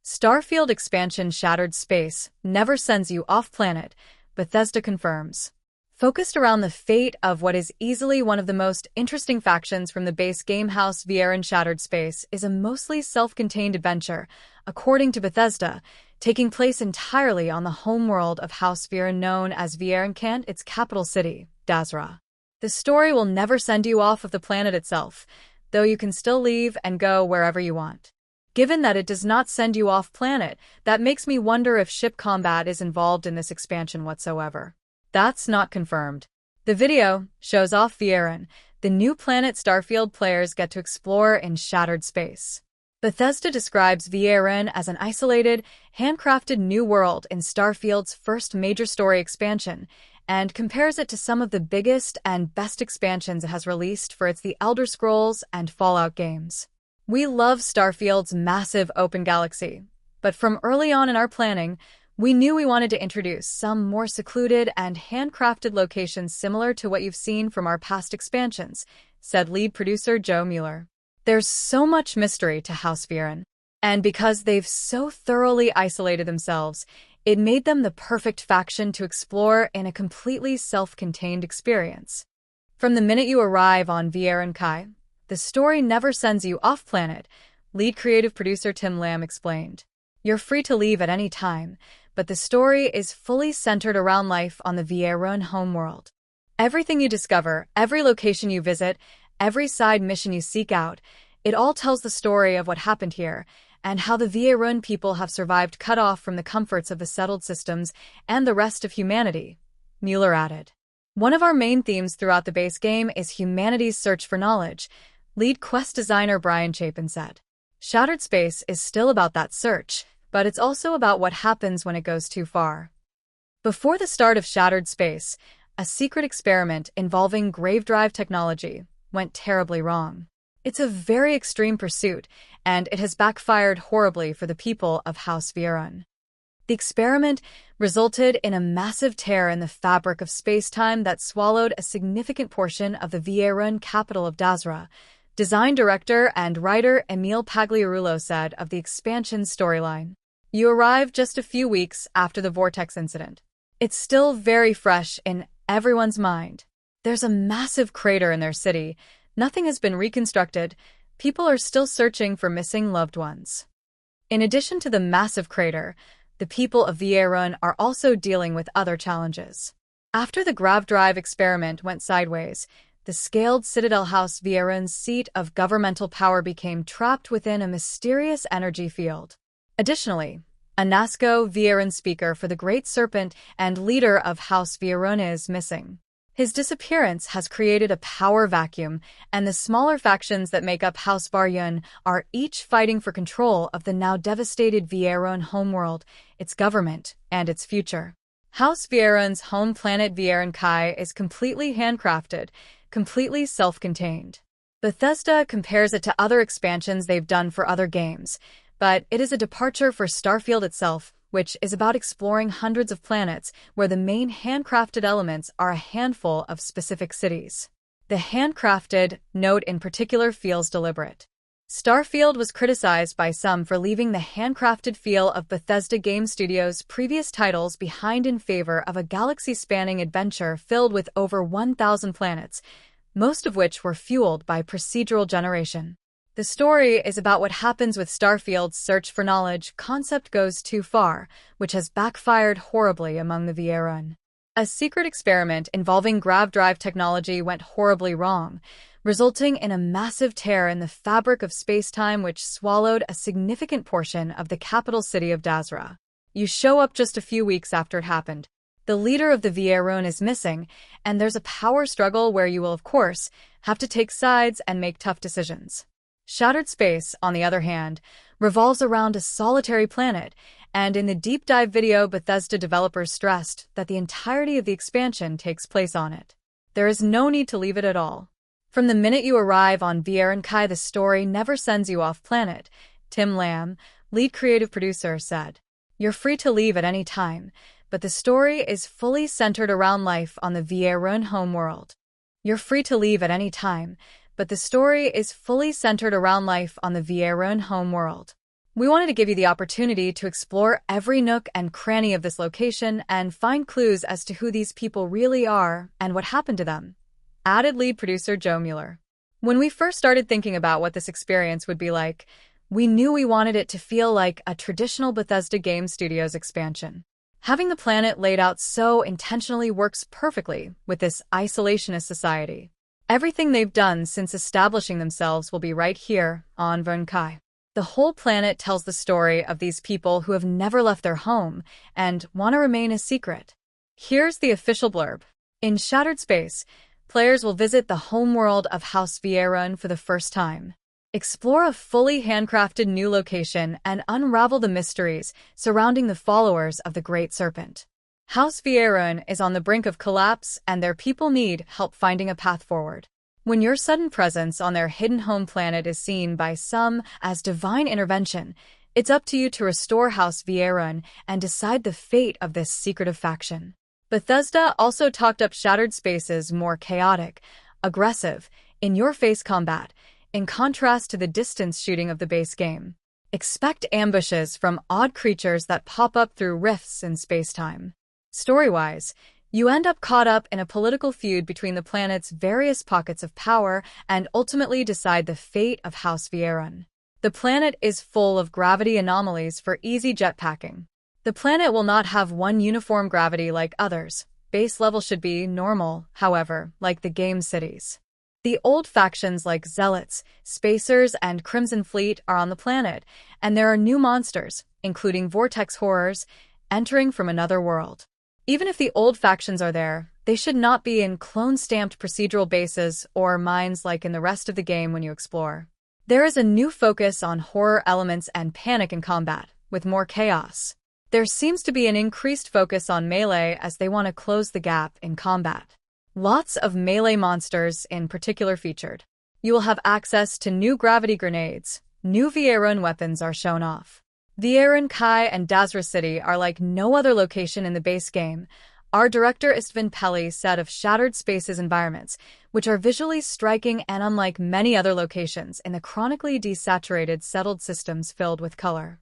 Starfield expansion Shattered Space never sends you off-planet, Bethesda confirms. Focused around the fate of what is easily one of the most interesting factions from the base game House Vieran, Shattered Space is a mostly self-contained adventure, according to Bethesda, taking place entirely on the homeworld of House Vieran known as Vieran, its capital city, Dazra. The story will never send you off of the planet itself, though you can still leave and go wherever you want. Given that it does not send you off-planet, that makes me wonder if ship combat is involved in this expansion whatsoever. That's not confirmed. The video shows off Vieran, the new planet Starfield players get to explore in Shattered Space. Bethesda describes Vieran as an isolated, handcrafted new world in Starfield's first major story expansion, and compares it to some of the biggest and best expansions it has released for its The Elder Scrolls and Fallout games. We love Starfield's massive open galaxy, but from early on in our planning, we knew we wanted to introduce some more secluded and handcrafted locations similar to what you've seen from our past expansions, said lead producer Joe Mueller. There's so much mystery to House Vieran, and because they've so thoroughly isolated themselves, it made them the perfect faction to explore in a completely self-contained experience. From the minute you arrive on Vieran, the story never sends you off-planet, lead creative producer Tim Lamb explained. You're free to leave at any time, but the story is fully centered around life on the Vieran homeworld. Everything you discover, every location you visit, every side mission you seek out, it all tells the story of what happened here, and how the Vieran people have survived cut off from the comforts of the settled systems and the rest of humanity, Mueller added. One of our main themes throughout the base game is humanity's search for knowledge, lead quest designer Brian Chapin said. Shattered Space is still about that search, but it's also about what happens when it goes too far. Before the start of Shattered Space, a secret experiment involving grave drive technology went terribly wrong. It's a very extreme pursuit, and it has backfired horribly for the people of House Vieran. The experiment resulted in a massive tear in the fabric of space-time that swallowed a significant portion of the Vieran capital of Dazra, design director and writer Emil Pagliarulo said of the expansion's storyline. You arrive just a few weeks after the Vortex incident. It's still very fresh in everyone's mind. There's a massive crater in their city. Nothing has been reconstructed. People are still searching for missing loved ones. In addition to the massive crater, the people of Vieran are also dealing with other challenges. After the grav drive experiment went sideways, the scaled Citadel House Vieran's seat of governmental power became trapped within a mysterious energy field. Additionally, Anasco Vieran, speaker for the Great Serpent and leader of House Vieran, is missing. His disappearance has created a power vacuum, and the smaller factions that make up House Vieran are each fighting for control of the now devastated Vieran homeworld, its government, and its future. House Vieran's home planet Vieran is completely handcrafted, completely self-contained. Bethesda compares it to other expansions they've done for other games, but it is a departure for Starfield itself, which is about exploring hundreds of planets where the main handcrafted elements are a handful of specific cities. The handcrafted note in particular feels deliberate. Starfield was criticized by some for leaving the handcrafted feel of Bethesda Game Studios' previous titles behind in favor of a galaxy-spanning adventure filled with over 1,000 planets, most of which were fueled by procedural generation. The story is about what happens with Starfield's search for knowledge concept goes too far, which has backfired horribly among the Vieran. A secret experiment involving grav drive technology went horribly wrong, resulting in a massive tear in the fabric of space-time which swallowed a significant portion of the capital city of Dazra. You show up just a few weeks after it happened. The leader of the Vieran is missing, and there's a power struggle where you will, of course, have to take sides and make tough decisions. Shattered Space, on the other hand, revolves around a solitary planet, and in the deep dive video, Bethesda developers stressed that the entirety of the expansion takes place on it. There is no need to leave it at all. From the minute you arrive on Vieran, the story never sends you off-planet, Tim Lamb, lead creative producer, said. You're free to leave at any time, but the story is fully centered around life on the Vieran homeworld. You're free to leave at any time, but the story is fully centered around life on the Vieran homeworld. We wanted to give you the opportunity to explore every nook and cranny of this location and find clues as to who these people really are and what happened to them. Added lead producer Joe Mueller. When we first started thinking about what this experience would be like, we knew we wanted it to feel like a traditional Bethesda Game Studios expansion. Having the planet laid out so intentionally works perfectly with this isolationist society. Everything they've done since establishing themselves will be right here on Vernkai. The whole planet tells the story of these people who have never left their home and want to remain a secret. Here's the official blurb. In Shattered Space, players will visit the homeworld of House Vieron for the first time. Explore a fully handcrafted new location and unravel the mysteries surrounding the followers of the Great Serpent. House Vieron is on the brink of collapse, and their people need help finding a path forward. When your sudden presence on their hidden home planet is seen by some as divine intervention, it's up to you to restore House Vieron and decide the fate of this secretive faction. Bethesda also talked up Shattered Space's more chaotic, aggressive, in-your-face combat, in contrast to the distance shooting of the base game. Expect ambushes from odd creatures that pop up through rifts in space-time. Story-wise, you end up caught up in a political feud between the planet's various pockets of power and ultimately decide the fate of House Vieron. The planet is full of gravity anomalies for easy jetpacking. The planet will not have one uniform gravity like others. Base level should be normal, however, like the game cities. The old factions like Zealots, Spacers, and Crimson Fleet are on the planet, and there are new monsters, including Vortex Horrors, entering from another world. Even if the old factions are there, they should not be in clone-stamped procedural bases or mines like in the rest of the game when you explore. There is a new focus on horror elements and panic in combat, with more chaos. There seems to be an increased focus on melee as they want to close the gap in combat. Lots of melee monsters in particular featured. You will have access to new gravity grenades. New Vieron weapons are shown off. Vieron Kai and Dazra City are like no other location in the base game. Our director Istvan Pelli said of Shattered Space's environments, which are visually striking and unlike many other locations in the chronically desaturated settled systems filled with color.